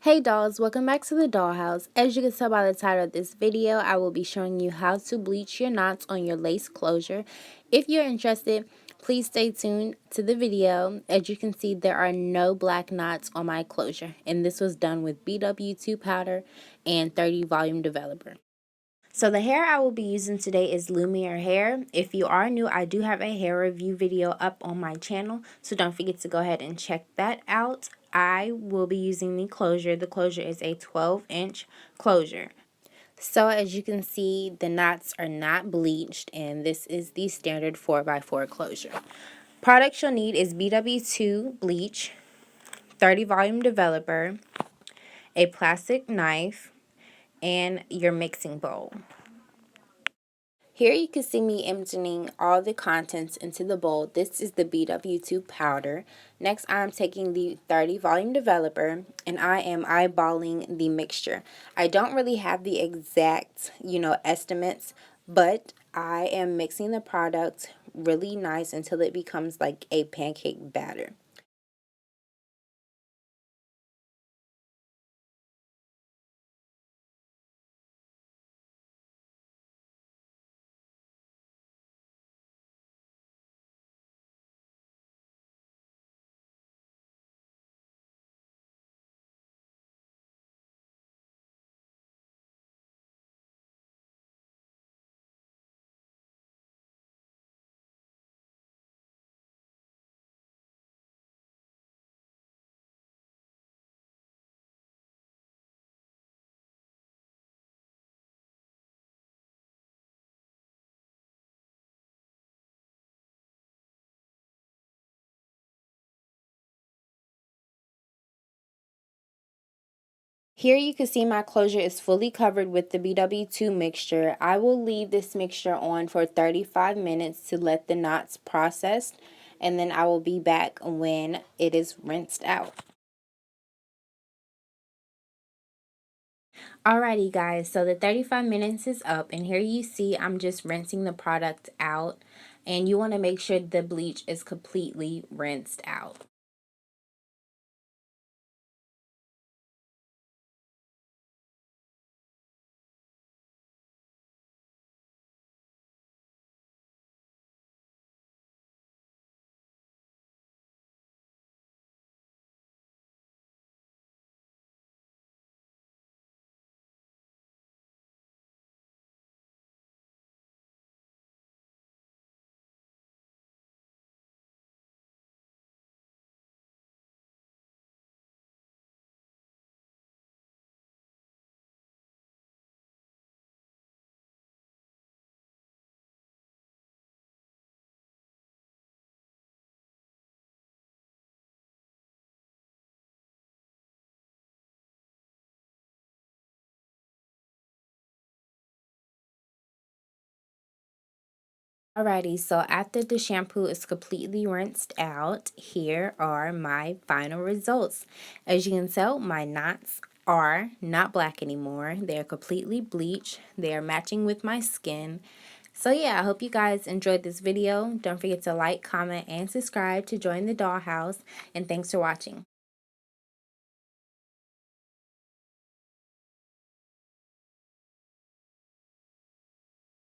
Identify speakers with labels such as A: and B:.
A: Hey dolls, welcome back to the dollhouse. As you can tell by the title of this video, I will be showing you how to bleach your knots on your lace closure. If you're interested, please stay tuned to the video. As you can see, there are no black knots on my closure, and this was done with BW2 powder and 30 volume developer. So the hair I will be using today is Lumiere hair. If you are new, I do have a hair review video up on my channel, so don't forget to go ahead and check that out. I will be using the closure. The closure is a 12-inch closure. So as you can see, the knots are not bleached, and this is the standard 4x4 closure. Products you'll need is BW2 bleach, 30 volume developer, a plastic knife, and your mixing bowl. Here you can see me emptying all the contents into the bowl. This is the BW2 powder. Next, I'm taking the 30 volume developer and I am eyeballing the mixture. I don't really have the exact, estimates, but I am mixing the product really nice until it becomes like a pancake batter. Here you can see my closure is fully covered with the BW2 mixture. I will leave this mixture on for 35 minutes to let the knots process, and then I will be back when it is rinsed out. Alrighty guys, so the 35 minutes is up, and here you see I'm just rinsing the product out, and you want to make sure the bleach is completely rinsed out. Alrighty, so after the shampoo is completely rinsed out, here are my final results. As you can tell, my knots are not black anymore. They're completely bleached. They are matching with my skin. So yeah, I hope you guys enjoyed this video. Don't forget to like, comment, and subscribe to join the dollhouse. And thanks for watching.